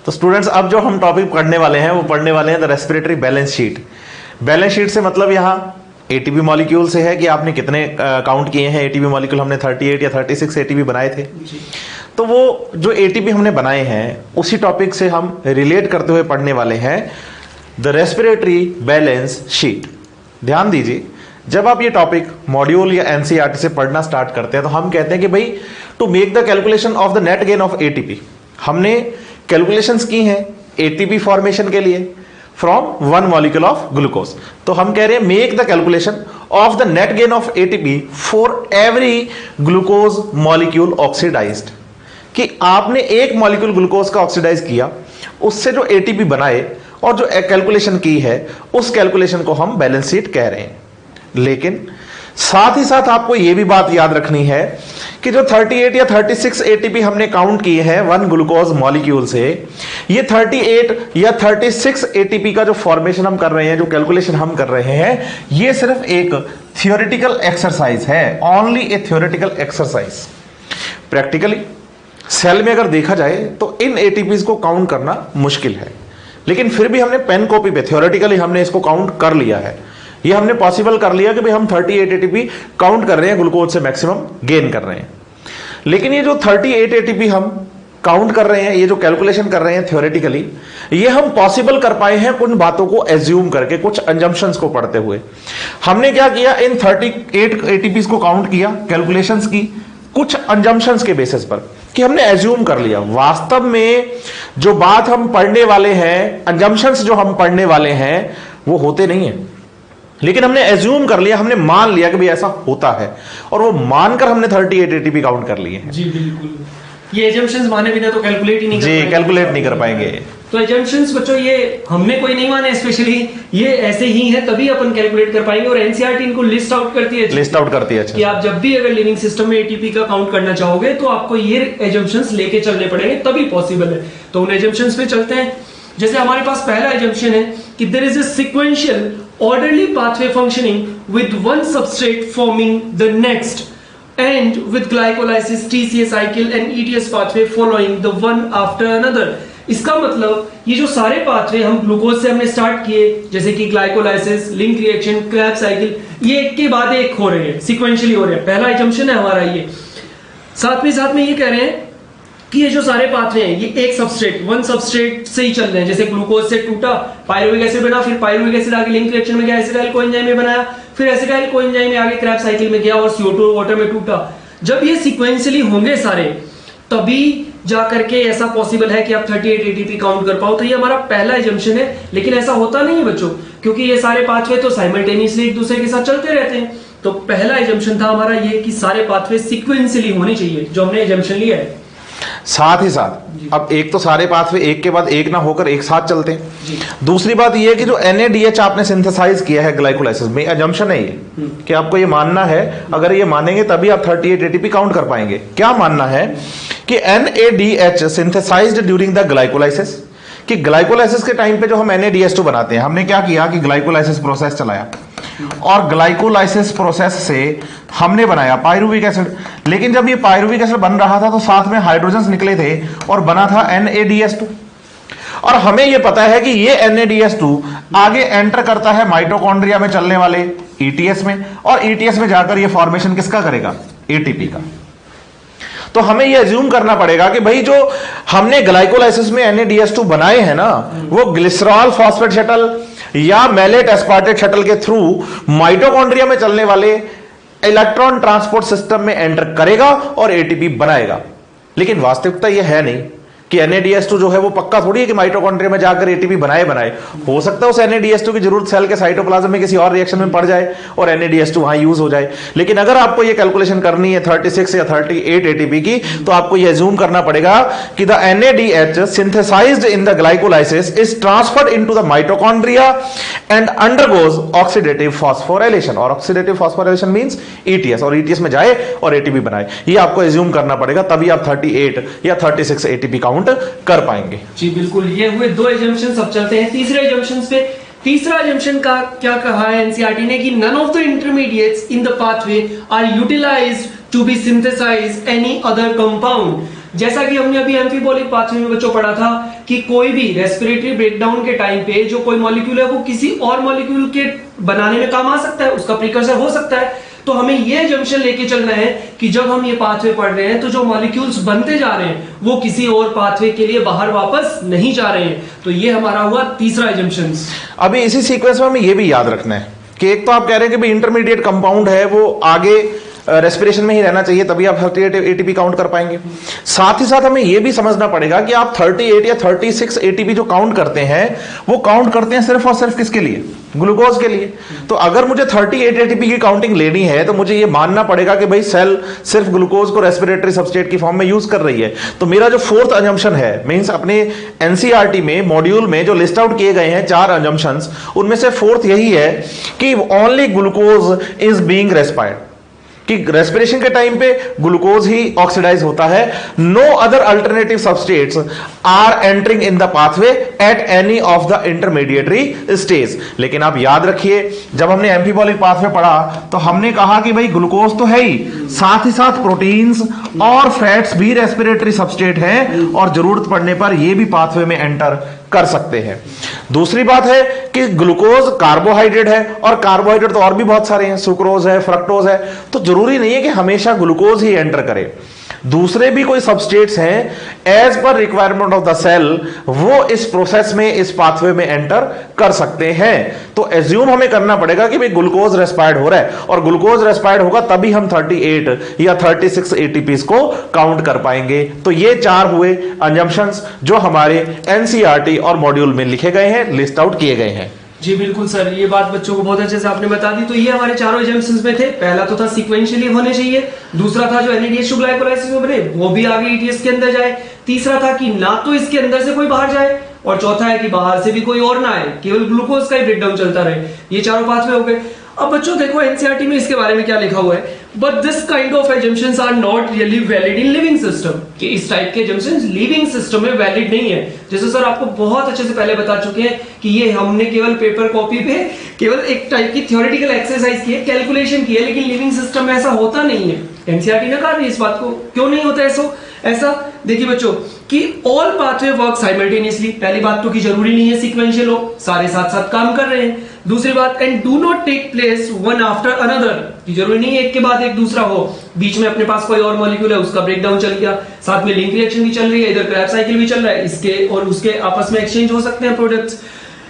तो स्टूडेंट्स अब जो हम टॉपिक पढ़ने वाले हैं वो पढ़ने वाले हैं the respiratory balance sheet. Balance sheet से मतलब यहाँ एटीपी मॉलिक्यूल से है कि आपने कितने काउंट किए हैं एटीपी मॉलिक्यूल। हमने 38 या 36 एटीपी बनाए थे। तो वो जो एटीपी हमने बनाए हैं उसी टॉपिक से हम रिलेट करते हुए पढ़ने वाले हैं द रेस्पिरेटरी बैलेंस शीट। ध्यान दीजिए, जब आप ये टॉपिक मॉड्यूल या एनसीईआरटी से पढ़ना स्टार्ट करते हैं तो हम कहते हैं कि भाई to make the calculation of the net gain of ATP, हमने कैलकुलेशंस की हैं एटीपी फॉर्मेशन के लिए from one molecule of glucose. तो हम कह रहे हैं make the calculation of the net gain of ATP for every glucose molecule oxidised, कि आपने एक मॉलिक्यूल ग्लूकोज का ऑक्सीडाइज किया, उससे जो एटीपी बनाए और जो कैलकुलेशन की है उस कैलकुलेशन को हम बैलेंस शीट कह रहे हैं। लेकिन साथ ही साथ आपको यह भी बात याद रखनी है कि जो 38 या 36 एटीपी हमने काउंट किए हैं वन ग्लूकोज मॉलिक्यूल से, ये 38 या 36 एटीपी का जो फॉर्मेशन हम कर रहे हैं, जो कैलकुलेशन हम कर रहे हैं, ये सिर्फ एक थियोरेटिकल एक्सरसाइज है, ओनली ए थियोरेटिकल एक्सरसाइज। प्रैक्टिकली सेल में अगर देखा जाए तो इन एटीपीज को काउंट करना मुश्किल है, लेकिन फिर भी हमने पेन कॉपी पे थियोरेटिकली हमने इसको काउंट कर लिया है। ये हमने पॉसिबल कर लिया कि भाई हम 38 एटीपी काउंट कर रहे हैं, ग्लूकोज से मैक्सिमम गेन कर रहे हैं। लेकिन ये जो 38 एटीपी हम काउंट कर रहे हैं, ये जो कैलकुलेशन कर रहे हैं थियोरेटिकली, ये हम पॉसिबल कर पाए हैं कुछ बातों को एज्यूम करके, कुछ अंजम्पशंस को पढ़ते हुए। हमने क्या किया, इन 38 एटीपीज को काउंट किया, कैलकुलेशंस की कुछ अंजम्पशंस के बेसिस पर, कि हमने एज्यूम कर लिया। वास्तव में जो बात हम पढ़ने वाले हैं, अंजम्पशंस जो हम पढ़ने वाले हैं वो होते नहीं है, लेकिन हमने एज्यूम कर लिया, हमने मान लिया कि भाई ऐसा होता है, और वो मानकर हमने 38 एटीपी काउंट कर लिए हैं। जी बिल्कुल, ये एजम्पशंस माने बिना तो कैलकुलेट ही नहीं कर पाएंगे। कैलकुलेट नहीं कर पाएंगे। तो एजम्पशंस बच्चों ये हमने कोई नहीं माने, स्पेशली ये ऐसे ही है, तभी अपन कैलकुलेट कर पाएंगे। और एनसीईआरटी इनको लिस्ट आउट करती है, अच्छा, कि आप जब भी अगर लिविंग सिस्टम में एटीपी का काउंट करना चाहोगे तो आपको ये एजम्पशंस लेके चलने पड़ेंगे, तभी पॉसिबल है। तो उन एजम्पशंस पे चलते हैं। जैसे हमारे पास पहला एजम्पशन है कि there is a sequential orderly pathway functioning with one substrate forming the next, and with glycolysis, TCA cycle and ETS pathway following the one after another। इसका मतलब ये जो सारे पाथवे हम ग्लूकोज से हमने स्टार्ट किए, जैसे कि glycolysis, link reaction, Krebs cycle, ये एक के बाद एक हो रहे हैं, सिक्वेंशियली हो रहे हैं। पहला एजम्पशन है हमारा ये। साथ में ये कह रहे हैं कि ये जो सारे पाथवे हैं ये एक सबस्ट्रेट, वन सबस्ट्रेट से ही चल रहे हैं। जैसे ग्लूकोज से टूटा, पायरुविक एसिड बना, फिर पायरुविक एसिड आगे लिंक रिएक्शन में गया, एसिटाइल कोएंजाइम में बनाया, फिर एसिटाइल कोएंजाइम में आगे क्रेब्स साइकिल में गया और CO2 वाटर में टूटा। जब ये सीक्वेंशियली होंगे सारे, तभी जाकर के ऐसा पॉसिबल है कि आप 38 एटीपी काउंट कर पाओ। तो ये हमारा पहला एजम्पशन है, लेकिन ऐसा होता नहीं है बच्चों, क्योंकि ये सारे पाथवे तो साइमल्टेनियसली एक दूसरे के साथ चलते रहते हैं। तो पहला एजम्पशन था हमारा ये कि सारे पाथवे सीक्वेंशियली होने चाहिए, जो हमने एजम्पशन लिया है। साथ ही साथ अब एक तो सारे पाथवे एक के बाद एक ना होकर एक साथ चलते हैं। दूसरी बात यह है कि जो NADH आपने सिंथेसाइज किया है ग्लाइकोलाइसिस में, अजम्पशन है ये कि आपको ये मानना है, अगर ये मानेंगे तभी आप 38 एटीपी काउंट कर पाएंगे। क्या मानना है कि NADH synthesised during the glycolysis, कि ग्लाइकोलाइसिस के टाइम पे जो हम NADH2 बनाते हैं, हमने क्या किया कि ग्लाइकोलाइसिस प्रोसेस चलाया और ग्लाइकोलाइसिस प्रोसेस से हमने बनाया पायरुविक एसिड। लेकिन जब ये पायरुविक एसिड बन रहा था तो साथ में हाइड्रोजन्स निकले थे और बना था NADH2। और हमें ये पता है कि ये NADH2 आगे एंटर करता है माइटोकॉन्ड्रिया में चलने वाले ETS में, और ETS में जाकर ये फॉर्मेशन किसका करेगा, ATP का। तो हमें ये अज्यूम करना पड़ेगा कि भाई जो हमने ग्लाइकोलाइसिस में NADH2 बनाए हैं ना, वो ग्लिसरॉल फॉस्फेट शटल या मैलेट एस्पार्टेट शटल के थ्रू माइटोकॉन्ड्रिया में चलने वाले इलेक्ट्रॉन ट्रांसपोर्ट सिस्टम में एंटर करेगा और एटीपी बनाएगा। लेकिन वास्तविकता यह है नहीं कि NADH2 जो है वो पक्का थोड़ी है कि माइटोकॉन्ड्रिया में जाकर एटीपी बनाए। हो सकता है उस NADH2 की जरूरत सेल के साइटोप्लाज्म में किसी और रिएक्शन में पड़ जाए और NADH2 वहां यूज हो जाए। लेकिन अगर आपको ये कैलकुलेशन करनी है 36 या 38 एटीपी की, तो आपको ये अज्यूम करना पड़ेगा कि the NADH synthesised in the glycolysis is transferred into the mitochondria and undergoes oxidative phosphorylation, और ऑक्सीडेटिव फॉस्फोराइलेशन मींस ETS, और ETS में जाए और एटीपी बनाए। ये आपको अज्यूम करना पड़ेगा, तभी आप 38 या 36 एटीपी काउंट कर पाएंगे। जी बिल्कुल, ये हुए दो एजम्पशंस। अब चलते हैं तीसरे एजम्पशंस पे। तीसरा एजम्पशन का क्या कहा है एनसीईआरटी ने कि none of the intermediates in the pathway are utilised to be synthesise any other compound. जैसा कि हमने अभी एम्फीबॉलिक पाथवे में बच्चों पढ़ा था कि कोई भी रेस्पिरेटरी ब्रेकडाउन के टाइम पे जो कोई मॉलिक्यूल है वो किसी और मॉलिक्यूल के बनाने में काम आ सकता है, उसका प्रिकर्सर हो सकता है। तो हमें ये जंक्शन लेके चलना है कि जब हम ये पाथवे पढ़ रहे हैं तो जो मॉलिक्यूल्स बनते जा रहे हैं वो किसी और पाथवे के लिए बाहर वापस नहीं जा रहे हैं। तो ये हमारा हुआ तीसरा जंक्शन। अभी इसी सीक्वेंस में हमें ये भी याद रखना है कि एक तो आप कह रहे हैं कि इंटरमीडिएट कंपाउंड है वो आगे रेस्पिरेशन में ही रहना चाहिए, तभी आप 38 एटीपी काउंट कर पाएंगे। साथ ही साथ हमें यह भी समझना पड़ेगा कि आप 38 या 36 एटीपी जो काउंट करते हैं वो काउंट करते हैं सिर्फ और सिर्फ किसके लिए? ग्लूकोज के लिए। तो अगर मुझे 38 एटीपी की काउंटिंग लेनी है तो मुझे यह मानना पड़ेगा कि भाई सेल सिर्फ ग्लूकोज को रेस्पिरेटरी सबस्ट्रेट की फॉर्म में यूज कर रही है। तो मेरा जो फोर्थ अजम्पशन है, मींस अपने एनसीईआरटी में मॉड्यूल में जो लिस्ट आउट किए गए हैं 4 अजम्पशंस, उनमें से फोर्थ यही है कि ओनली ग्लूकोज इज बीइंग रेस्पायर्ड, कि रेस्पिरेशन के टाइम पे ग्लूकोज ही ऑक्सीडाइज होता है। No other alternative substrates are entering in the pathway at any of the intermediatory stage. लेकिन आप याद रखिए, जब हमने एम्फीबॉलिक पाथवे पढ़ा तो हमने कहा कि भाई ग्लूकोज तो है ही, साथ ही साथ प्रोटीन्स और फैट्स भी रेस्पिरेटरी सबस्ट्रेट हैं और जरूरत पड़ने पर यह भी पाथवे में एंटर कर सकते हैं। दूसरी बात है कि ग्लूकोज कार्बोहाइड्रेट है और कार्बोहाइड्रेट तो और भी बहुत सारे हैं, सुक्रोज है, फ्रक्टोज है, तो जरूरी नहीं है कि हमेशा ग्लूकोज ही एंटर करे। दूसरे भी कोई सबस्ट्रेट्स हैं as per requirement of the cell, वो इस प्रोसेस में, इस पाथवे में एंटर कर सकते हैं। तो एज्यूम हमें करना पड़ेगा कि भाई ग्लूकोज रेस्पायर्ड हो रहा है, और ग्लूकोज रेस्पायर्ड होगा तभी हम 38 या 36 एटीपीज को काउंट कर पाएंगे। तो ये 4 हुए अजम्पशंस जो हमारे एनसीईआरटी और मॉड्यूल में लिखे गए हैं, लिस्ट आउट किए गए हैं। जी बिल्कुल सर, ये बात बच्चों को बहुत अच्छे से आपने बता दी। तो ये हमारे चारों एजम्पशंस में थे। पहला तो था सीक्वेंशियली होने चाहिए, दूसरा था जो एनएडीएच टू ग्लाइकोलाइसिस में बने वो भी आगे ईटीएस के अंदर जाए, तीसरा था कि ना तो इसके अंदर से कोई बाहर जाए, और चौथा है कि बाहर से भी कोई और ना आए, केवल ग्लूकोज का ही ब्रेकडाउन चलता रहे। ये चारों पाथवे हो गए। अब बच्चों देखो एनसीईआरटी में इसके बारे में क्या लिखा हुआ है, but this kind of assumptions are not really valid in living system, कि इस टाइप के एजम्पशंस लिविंग सिस्टम में वैलिड नहीं है। जैसे सर आपको बहुत अच्छे से पहले बता चुके हैं कि ये हमने केवल पेपर कॉपी पे केवल एक टाइप की थ्योरेटिकल एक्सरसाइज की है, कैलकुलेशन की है, लेकिन लिविंग सिस्टम में ऐसा होता नहीं है। एनसीईआरटी ने कहा इस बात को, क्यों नहीं होता ऐसा देखिए बच्चों कि ऑल पाथवे वर्क साइमल्टेनियसली। पहली बात तो कि जरूरी नहीं है सीक्वेंशियल हो, सारे साथ साथ काम कर रहे हैं। दूसरी बात, and do not take place one after another, कि जरूरी नहीं है एक के बाद एक दूसरा हो, बीच में अपने पास कोई और मॉलिक्यूल है उसका ब्रेकडाउन चल गया, साथ में लिंक रिएक्शन भी चल रही है, इधर क्रैब साइकिल भी चल रहा है, इसके और उसके आपस में एक्सचेंज हो सकते हैं प्रोडक्ट्स।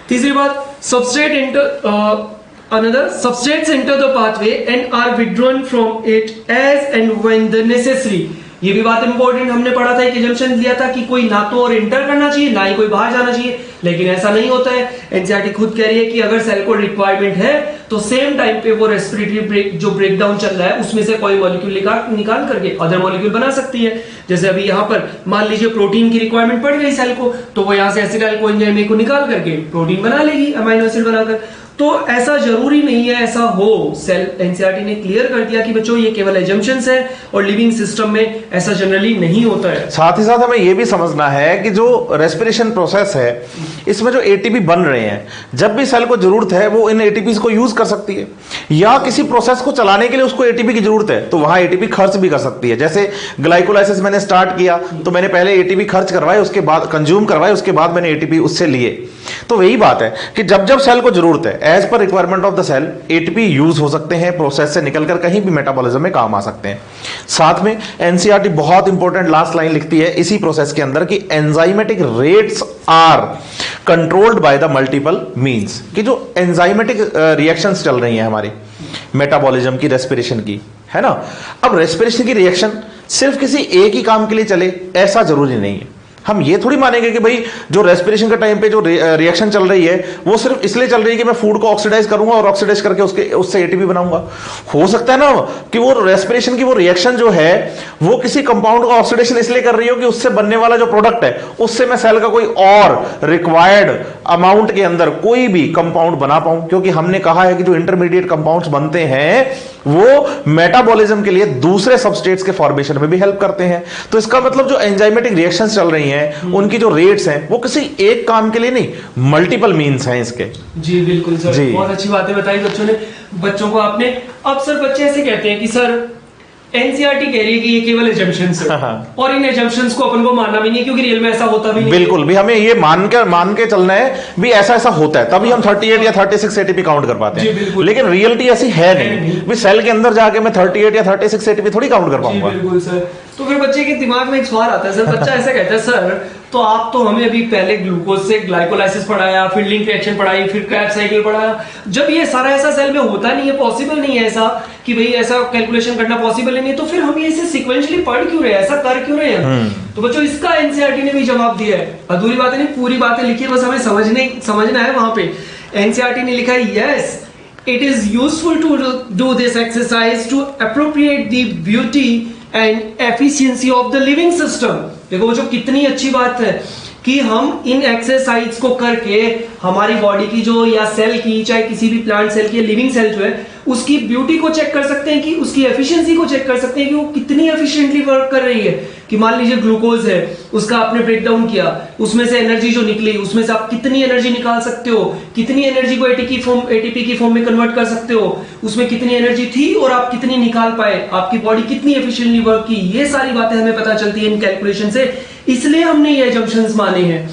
तीसरी बात, substrate enter another substrates enter the pathway and are withdrawn from it as and when the necessary। ये भी बात इंपॉर्टेंट, हमने पढ़ा था, एक एजम्पशन दिया था कि कोई ना तो और इंटर करना चाहिए ना ही कोई बाहर जाना चाहिए, लेकिन ऐसा नहीं होता है। एनसीईआरटी खुद कह रही है कि अगर सेल को रिक्वायरमेंट है तो सेम टाइम पे वो रेस्पिरेटरी जो ब्रेकडाउन चल रहा है उसमें से कोई मॉलिक्यूल निकाल करके अदर मॉलिक्यूल बना सकती है। जैसे अभी यहाँ पर मान लीजिए प्रोटीन की रिक्वायरमेंट पड़ गई सेल को, तो वो यहाँ से एसिटाइल कोएंजाइम ए को निकाल करके प्रोटीन बना लेगी, अमीनो एसिड बनाकर। तो ऐसा जरूरी नहीं है ऐसा हो। सेल एनसीईआरटी ने क्लियर कर दिया कि बच्चों ये केवल एजम्पशंस है और लिविंग सिस्टम में ऐसा जनरली नहीं होता है। साथ ही साथ हमें यह भी समझना है कि जो रेस्पिरेशन प्रोसेस है इसमें जो एटीपी बन रहे हैं, जब भी सेल को जरूरत है वो इन एटीपी को यूज कर सकती है, या किसी प्रोसेस को चलाने के लिए उसको एटीपी की जरूरत है तो वहां एटीपी खर्च भी कर सकती है। जैसे ग्लाइकोलाइसिस मैंने स्टार्ट किया तो मैंने पहले एटीपी खर्च करवाए, उसके बाद कंज्यूम करवाए, उसके बाद मैंने एटीपी उससे लिए। तो वही बात है कि जब जब सेल को जरूरत है, as per requirement of the cell, ATP use हो सकते हैं, प्रोसेस से निकलकर कहीं भी मेटाबॉलिज्म में काम आ सकते हैं। साथ में एनसीईआरटी बहुत इंपॉर्टेंट लास्ट लाइन लिखती है इसी प्रोसेस के अंदर कि enzymatic rates are controlled by the multiple means, कि जो एंजाइमेटिक रिएक्शंस चल रही हैं हमारी मेटाबॉलिज्म की, रेस्पिरेशन की, है ना। अब रेस्पिरेशन की रिएक्शन सिर्फ किसी एक ही काम के लिए चले ऐसा जरूरी नहीं है। हम ये थोड़ी मानेंगे कि भाई जो रेस्पिरेशन के टाइम पे जो रिएक्शन चल रही है वो सिर्फ इसलिए चल रही है कि मैं फूड को ऑक्सीडाइज करूंगा और ऑक्सीडाइज करके उससे एटीपी बनाऊंगा। हो सकता है ना कि वो रेस्पिरेशन की वो रिएक्शन जो है वो किसी कंपाउंड का ऑक्सीडेशन इसलिए कर रही हो कि उससे बनने वाला जो प्रोडक्ट है उससे मैं सेल का कोई और रिक्वायर्ड अमाउंट के अंदर कोई भी कंपाउंड बना पाऊं, क्योंकि हमने कहा है कि जो इंटरमीडिएट कंपाउंड्स बनते हैं वो मेटाबॉलिज्म के लिए दूसरे सबस्ट्रेट्स के फॉर्मेशन में भी हेल्प करते हैं। तो इसका मतलब जो एंजाइमेटिक रिएक्शंस चल रही हैं उनकी जो रेट्स हैं वो किसी एक काम के लिए नहीं, मल्टीपल मींस हैं इसके। जी बिल्कुल सर, बहुत अच्छी बातें बताई बच्चों ने, बच्चों को आपने। अब सर बच्चे ऐसे कहते हैं कि सर एनसीईआरटी कह रही है कि ये केवल एजम्पशंस है, और इन एजम्पशंस को अपन को मानना भी नहीं है, क्योंकि रियल में ऐसा होता भी नहीं। बिल्कुल भी हमें ये मान के चलना है भी ऐसा ऐसा होता है, तभी हम 38 या 36 एटीपी काउंट कर पाते हैं। लेकिन रियलिटी ऐसी है नहीं भी सेल के अंदर जाके मैं 38 या 36 एटीपी थोड़ी काउंट कर पाऊंगा। बिल्कुल सर। तो फिर बच्चे के दिमाग में एक सवाल आता है सर, बच्चा ऐसा कहता है सर तो आप तो हमें अभी पहले ग्लूकोज से ग्लाइकोलाइसिस पढ़ाया, फिर लिंक रिएक्शन पढ़ाई, फिर क्रेब्स साइकिल पढ़ाया, जब ये सारा ऐसा सेल में होता नहीं है, पॉसिबल नहीं है ऐसा कि भाई ऐसा कैलकुलेशन करना पॉसिबल नहीं है, तो फिर हम ये इसे सीक्वेंशियली पढ़ क्यों रहे हैं, ऐसा कर क्यों रहे हैं? तो बच्चों इसका एनसीईआरटी ने भी जवाब दिया है। अधूरी बातें नहीं, पूरी बातें लिखी है, बस हमें समझना है। वहां पे एनसीईआरटी ने लिखा है, yes it is useful to do this exercise to appropriate the beauty and efficiency of the living system। देखो बच्चों कितनी अच्छी बात है कि हम इन एक्सरसाइज को करके हमारी बॉडी की जो या सेल की, चाहे किसी भी प्लांट सेल की, लिविंग सेल जो है, उसकी ब्यूटी को चेक कर सकते हैं, कि उसकी एफिशिएंसी को चेक कर सकते हैं कि वो कितनी एफिशिएंटली वर्क कर रही है। कि मान लीजिए ग्लूकोज है, उसका आपने ब्रेक डाउन किया, उसमें से एनर्जी जो निकली, उसमें से आप कितनी एनर्जी निकाल सकते हो, कितनी एनर्जी को एटीपी की फॉर्म में कन्वर्ट कर सकते हो, उसमें कितनी एनर्जी थी और आप कितनी निकाल पाए, आपकी बॉडी कितनी एफिशिएंटली वर्क की, ये सारी बातें हमें पता चलती है इन कैलकुलेशन से। इसलिए हमने ये assumptions माने हैं।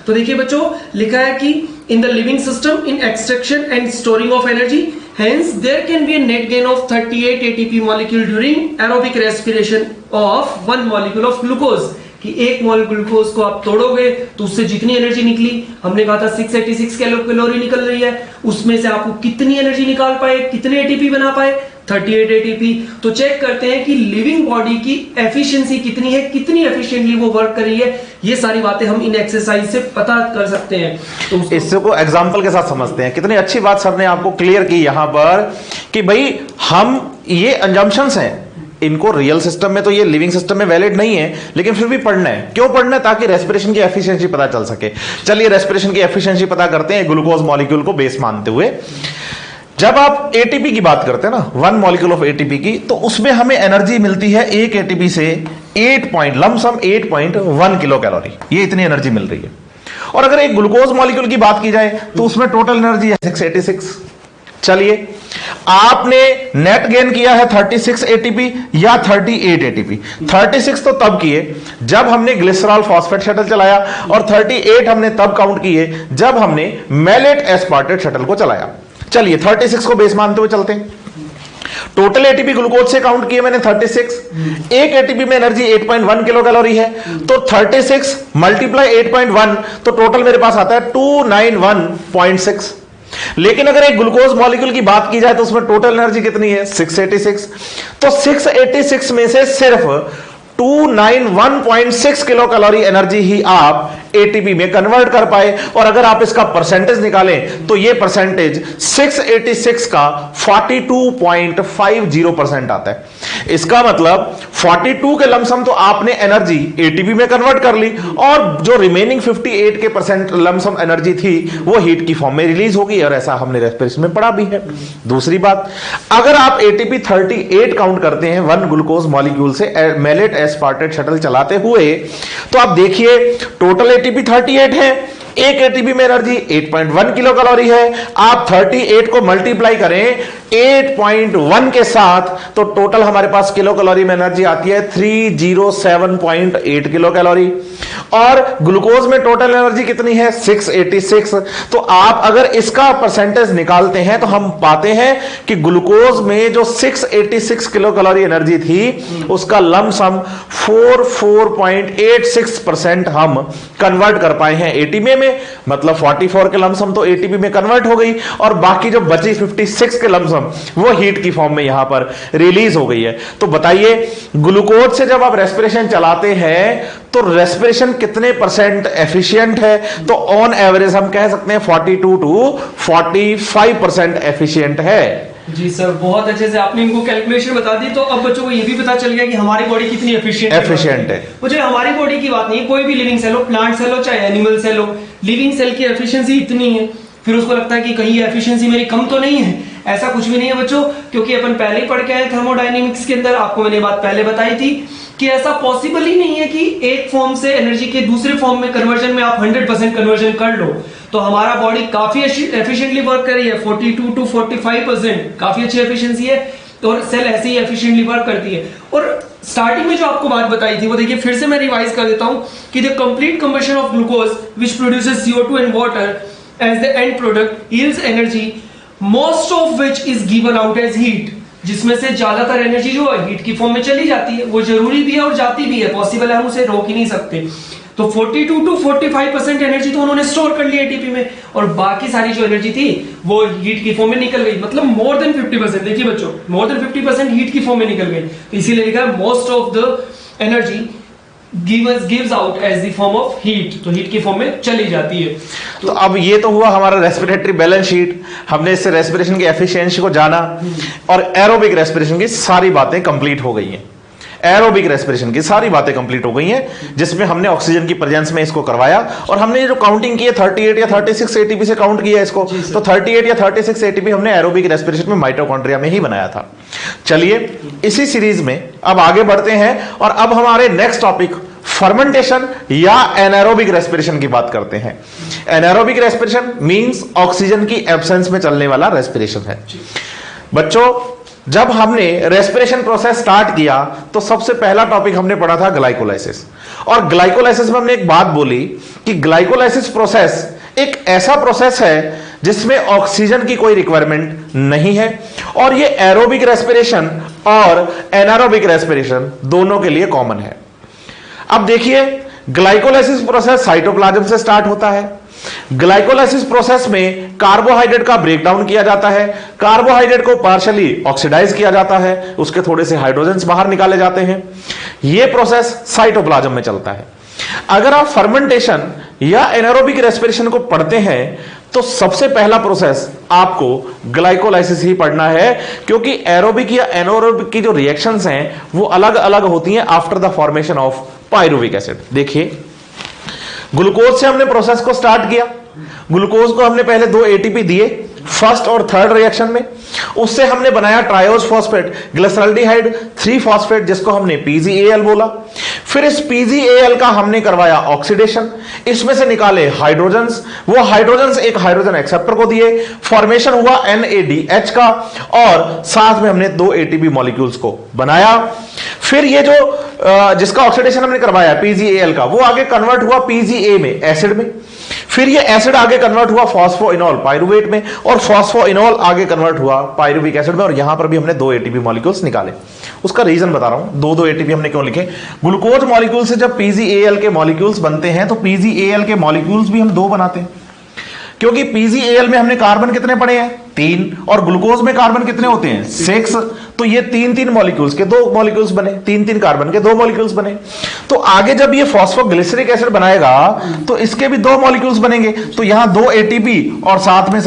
तो देखिए बच्चों, लिखा है कि in the living system in extraction and storing of energy, hence there can be a net gain of 38 ATP molecule during aerobic respiration of 1 molecule of glucose। कि एक मोल ग्लूकोज को आप तोड़ोगे तो उससे जितनी एनर्जी निकली, हमने कहा था 686 कैलोरी निकल रही है, उसमें से आपको कितनी एनर्जी निकाल पाए, कितने एटीपी बना पाए, 38 एटीपी। तो चेक करते हैं कि लिविंग बॉडी की एफिशिएंसी कितनी है, कितनी एफिशिएंटली वो वर्क कर रही है। ये सारी बातें हम इन एक्सरसाइज से पता कर सकते हैं। तो इसको एग्जांपल के साथ समझते हैं। कितनी अच्छी बात सर ने आपको क्लियर की यहां पर कि भाई हम ये assumptions हैं, इनको रियल सिस्टम में तो ये लिविंग सिस्टम में वैलिड नहीं है, लेकिन फिर भी पढ़ना है। क्यों पढ़ना है? ताकि रेस्पिरेशन की एफिशिएंसी पता चल सके। चलिए रेस्पिरेशन की एफिशिएंसी पता करते हैं ग्लूकोज मॉलिक्यूल को बेस मानते हुए। जब आप एटीपी की बात करते हैं ना, 1 मॉलिक्यूल ऑफ एटीपी की, तो उसमें हमें एनर्जी मिलती है एक एटीपी से 8.1 किलो कैलोरी, ये इतनी एनर्जी मिल रही है। और अगर एक ग्लूकोज मॉलिक्यूल की बात की जाए तो उसमें टोटल एनर्जी है 686। चलिए आपने नेट गेन किया है 36 एटीपी या 38 एटीपी। 36 तो तब किए जब हमने ग्लिसरॉल फॉस्फेट शटल चलाया, और 38 हमने तब काउंट किए जब हमने मैलेट एस्पार्टेट शटल को चलाया। चलिए 36 को बेस मानते हुए चलते हैं। टोटल एटीपी ग्लूकोज से काउंट किए मैंने 36, एक एटीपी में एनर्जी 8.1 किलो कैलोरी है, तो 36 मल्टीप्लाई 8.1 तो टोटल मेरे पास आता है 291.6। लेकिन अगर एक ग्लूकोज मॉलिक्यूल की बात की जाए तो उसमें टोटल एनर्जी कितनी है 686। तो 686 में से सिर्फ 291.6 किलो कैलोरी एनर्जी ही आप एटीपी में कन्वर्ट कर पाए। और अगर आप इसका परसेंटेज निकालें तो ये परसेंटेज 686 का 42.50% आता है। इसका मतलब 42 के लमसम तो आपने एनर्जी एटीपी में कन्वर्ट कर ली, और जो रिमेनिंग 58 के परसेंट लमसम एनर्जी थी वो हीट की फॉर्म में रिलीज होगी, और ऐसा हमने रेस्पिरेशन में पढ़ा भी है। दूसरी बात, अगर आप एटीपी 38 काउंट करते हैं 1 ग्लूकोज मॉलिक्यूल से मैलेट एस्पार्टेट शटल चलाते हुए, तो आप देखिए टोटल एटीपी 38 है, एक एटीपी में एनर्जी 8.1 किलो कैलोरी है। आप 38 को मल्टीप्लाई करें 8.1 के साथ तो टोटल हमारे पास किलो कैलोरी में एनर्जी आती है 307.8 किलो कैलोरी। और ग्लूकोज में टोटल एनर्जी कितनी है 686। तो आप अगर इसका परसेंटेज निकालते हैं तो हम पाते हैं कि ग्लूकोज में जो 686 किलो कैलोरी एनर्जी थी उसका लमसम 44.86% हम कन्वर्ट कर पाए हैं एटीपी में। मतलब 44 के लमसम तो एटीपी में कन्वर्ट हो गई, और बाकी जो बची 56 के लमसम वो हीट की फॉर्म में यहां पर रिलीज हो गई है। तो बताइए ग्लूकोज से जब आप रेस्पिरेशन चलाते हैं तो रेस्पिरेशन कितने परसेंट एफिशिएंट है? तो ऑन एवरेज हम कह सकते हैं 42 to 45% एफिशिएंट है। जी सर, बहुत अच्छे से आपने इनको कैलकुलेशन बता दी। तो अब बच्चों को ये भी पता चल गया कि हमारी बॉडी कितनी एफिशिएंट है। मुझे हमारी बॉडी की बात नहीं, कोई भी लिविंग सेल हो, प्लांट सेल हो चाहे एनिमल सेल हो, लिविंग सेल की एफिशिएंसी इतनी है, फिर उसको लगता है कि कहीं एफिशिएंसी मेरी कम तो नहीं है। ऐसा कुछ भी नहीं है बच्चों, क्योंकि अपन पहले ही पढ़ के आए थर्मोडायनेमिक्स के अंदर, आपको मैंने बात पहले बताई थी कि ऐसा पॉसिबल ही नहीं है कि एक फॉर्म से एनर्जी के दूसरे फॉर्म में कन्वर्जन में आप 100% कन्वर्जन कर लो। तो हमारा बॉडी काफी एफिशिएंटली वर्क कर रही है, 42 to 45%, काफी अच्छी एफिशिएंसी है। और सेल ऐसे ही एफिशिएंटली वर्क करती है। और स्टार्टिंग में जो आपको बात बताई थी वो देखिए फिर से मैं रिवाइज कर देता हूं कि the complete combustion of glucose which produces CO2 and water as the end product yields energy most of which is given out as heat, जिसमें से ज्यादातर एनर्जी जो है हीट की फॉर्म में चली जाती है। वो जरूरी भी है और जाती भी है, पॉसिबल है, हम उसे रोक ही नहीं सकते। तो 42 to 45% एनर्जी तो उन्होंने स्टोर कर ली एटीपी में, और बाकी सारी जो एनर्जी थी वो हीट की फॉर्म में निकल गई, मतलब मोर देन 50%। देखिए बच्चों, मोर देन 50% हीट की फॉर्म में निकल गई, तो इसीलिए लिखा है most of the energy gives out as the form of heat, तो हीट की फॉर्म में चली जाती है। तो अब ये तो हुआ हमारा रेस्पिरेटरी बैलेंस शीट, हमने इससे रेस्पिरेशन की एफिशिएंसी को जाना, और एरोबिक रेस्पिरेशन की सारी बातें कंप्लीट हो गई हैं। एरोबिक रेस्पिरेशन की सारी बातें कंप्लीट हो गई हैं, जिसमें हमने ऑक्सीजन की प्रेजेंस में इसको करवाया, और हमने जो काउंटिंग की है 38 या 36 एटीपी से काउंट किया इसको, तो 38 या 36 एटीपी हमने एरोबिक रेस्पिरेशन में माइटोकॉन्ड्रिया में ही बनाया था। चलिए इसी सीरीज में अब आगे बढ़ते हैं, और अब हमारे नेक्स्ट टॉपिक फर्मेंटेशन या एनारोबिक रेस्पिरेशन की बात करते हैं। एनारोबिक रेस्पिरेशन मींस ऑक्सीजन की एब्सेंस में चलने वाला रेस्पिरेशन है। बच्चों, जब हमने रेस्पिरेशन प्रोसेस स्टार्ट किया तो सबसे पहला टॉपिक हमने पढ़ा था ग्लाइकोलाइसिस, और ग्लाइकोलाइसिस में हमने एक बात बोली कि ग्लाइकोलाइसिस प्रोसेस एक ऐसा प्रोसेस है जिसमें ऑक्सीजन की कोई रिक्वायरमेंट नहीं है, और ये एरोबिक रेस्पिरेशन और एनारोबिक रेस्पिरेशन दोनों के लिए कॉमन है। अब देखिए, ग्लाइकोलाइसिस प्रोसेस साइटोप्लाज्म से स्टार्ट होता है। ग्लाइकोलाइसिस प्रोसेस में कार्बोहाइड्रेट का ब्रेकडाउन किया जाता है, कार्बोहाइड्रेट को पार्शियली ऑक्सीडाइज किया जाता है, उसके थोड़े से हाइड्रोजन्स बाहर निकाले जाते हैं। यह प्रोसेस साइटोप्लाज्म में चलता है। अगर आप फर्मेंटेशन या एनारोबिक रेस्पिरेशन को पढ़ते हैं तो सबसे पहला प्रोसेस आपको ग्लाइकोलाइसिस ही पढ़ना है, क्योंकि एरोबिक या एनारोबिक की जो रिएक्शंस हैं वो अलग अलग होती हैं after the formation of pyruvic acid. देखिए, ग्लूकोज से हमने प्रोसेस को स्टार्ट किया। ग्लूकोज को हमने पहले 2 एटीपी दिए फर्स्ट और थर्ड रिएक्शन में, उससे हमने बनाया ट्रायोज फॉस्फेट ग्लिसरॉल्डिहाइड 3 फॉस्फेट, जिसको हमने PgAl बोला। फिर इस PgAl का हमने करवाया ऑक्सीडेशन, इसमें से निकाले हाइड्रोजन्स, वो हाइड्रोजन्स एक हाइड्रोजन एक्सेप्टर को दिए, फॉर्मेशन हुआ NADH का, और साथ में हमने 2 ATP मॉलिक्यूल्स को बनाया। फिर ये जो जिसका ऑक्सीडेशन हमने करवाया PgAl का, वो आगे कन्वर्ट हुआ PGA में, एसिड में। फिर ये एसिड आगे कन्वर्ट हुआ फॉस्फोइनॉल पाइरुवेट में, और फॉस्फोइनॉल आगे कन्वर्ट हुआ पाइरुविक एसिड में, और यहां पर भी हमने 2 एटीपी मॉलिक्यूल्स निकाले। उसका रीजन बता रहा हूं, 2 एटीपी हमने क्यों लिखे। ग्लूकोज मॉलिक्यूल से जब PgAl के मॉलिक्यूल्स बनते हैं तो PgAl के मॉलिक्यूल्स भी हम 2 बनाते हैं, क्योंकि PgAl में हमने कार्बन कितने पड़े हैं 3, और ग्लूकोज में कार्बन कितने होते हैं 6, तो ये 3 मॉलिक्यूल्स के 2 मॉलिक्यूल्स बने, 3 कार्बन के 2 मॉलिक्यूल्स बने। तो आगे जब ये फॉस्फोग्लिसरिक एसिड बनाएगा तो इसके भी 2 मॉलिक्यूल्स बनेंगे, तो यहां 2 ATP और साथ में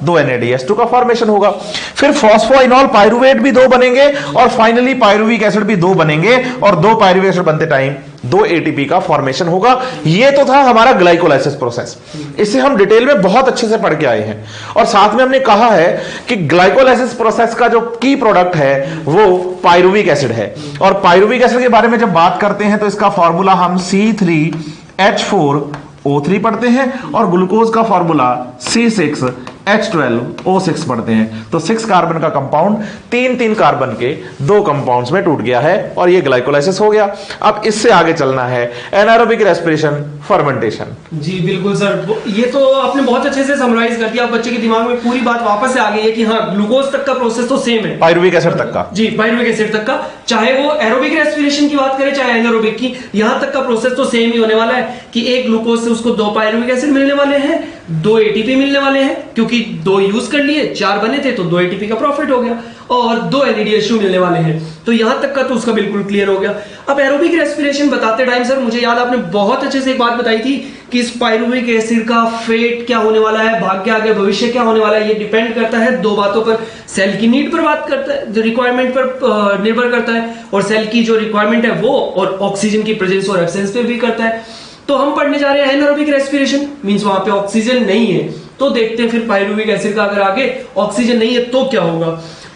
2 NADH2 का फॉर्मेशन होगा। फिर फॉस्फोइनॉल पाइरुवेट भी 2 बनेंगे, और फाइनली पाइरुविक एसिड भी 2 बनेंगे, और 2 पाइरुविक एसिड बनते टाइम 2 ATP का फॉर्मेशन होगा। ये तो था हमारा ग्लाइकोलाइसिस प्रोसेस, इसे हम डिटेल में बहुत अच्छे से पढ़ के आए हैं, और साथ में हमने कहा है कि ग्लाइकोलाइसिस प्रोसेस का जो की प्रोडक्ट है वो पाइरुविक एसिड है। और पाइरुविक एसिड के बारे में जब बात करते हैं तो इसका फॉर्मूला हम C3H4O3 पढ़ते हैं, और ग्लूकोज का फॉर्मूला C6H12O6 पढ़ते हैं। तो 6 कार्बन का कंपाउंड 3 कार्बन के 2 कंपाउंड्स में टूट गया है, और ये ग्लाइकोलाइसिस हो गया। अब इससे आगे चलना है एनारोबिक रेस्पिरेशन, फर्मेंटेशन। जी बिल्कुल सर, ये तो आपने बहुत अच्छे से समराइज कर दिया। बच्चे के दिमाग में पूरी बात वापस से आ गई है कि हाँ, ग्लूकोज तक का प्रोसेस तो सेम है, पाइरुविक एसिड तक का। जी, पाइरुविक एसिड तक का, चाहे वो एरोबिक रेस्पिरेशन की बात करें चाहे एनारोबिक की, यहां तक का प्रोसेस तो सेम ही होने वाला है कि एक ग्लूकोज से उसको 2 पाइरुविक एसिड मिलने वाले हैं, 2 ATP मिलने वाले हैं, क्योंकि 2 यूज कर लिए, 4 बने थे तो 2 ATP का प्रॉफिट हो गया, और 2 NADH2 मिलने वाले हैं। तो यहां तक का तो उसका बिल्कुल क्लियर हो गया। अब एरोबिक रेस्पिरेशन बताते टाइम सर मुझे याद, आपने बहुत अच्छे से एक बात बताई थी कि इस पाइरुविक एसिड का फेट क्या होने वाला है, भाग्य आगे भविष्य क्या होने वाला है, ये डिपेंड करता है 2 बातों पर। सेल की नीड पर बात करता है, जो रिक्वायरमेंट पर निर्भर करता है, और सेल की जो रिक्वायरमेंट है वो और ऑक्सीजन की प्रेजेंस और एब्सेंस पे भी करता है। तो हम पढ़ने जा रहे हैं एनारोबिक रेस्पिरेशन, मींस वहां पे ऑक्सीजन नहीं है। तो देखते हैं फिर पाइरुविक एसिड का अगर आगे ऑक्सीजन नहीं है तो क्या होगा।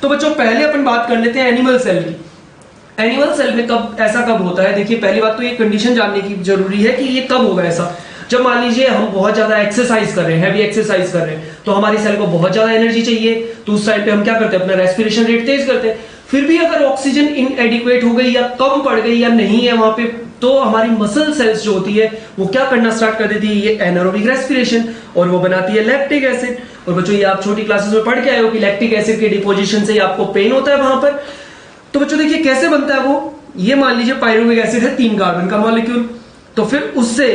तो बच्चों पहले अपन बात कर लेते हैं एनिमल सेल की। एनिमल सेल में कब होता है, देखिए पहली बात तो ये कंडीशन जानने की जरूरी है कि ये कब होगा ऐसा। जब मान लीजिए हम बहुत ज्यादा एक्सरसाइज कर रहे हैं, हैवी एक्सरसाइज कर रहे हैं, तो हमारी सेल को बहुत ज्यादा एनर्जी चाहिए, तो उस टाइम पे हम क्या करते हैं, अपना रेस्पिरेशन रेट तेज करते हैं। फिर भी अगर ऑक्सीजन इनएडिक्वेट हो गई या कम पड़ गई या नहीं है वहां पे, तो हमारी मसल सेल्स जो होती है वो क्या करना स्टार्ट कर देती है, ये एनारोबिक रेस्पिरेशन, और वो बनाती है लैक्टिक एसिड। और बच्चों ये आप छोटी क्लासेस में पढ़ के आए हो कि लैक्टिक एसिड के डिपोजिशन से आपको पेन होता है वहां पर। तो बच्चों देखिए कैसे बनता है वो, ये मान लीजिए पायरुविक एसिड है 3 कार्बन का मॉलिक्यूल, तो फिर उससे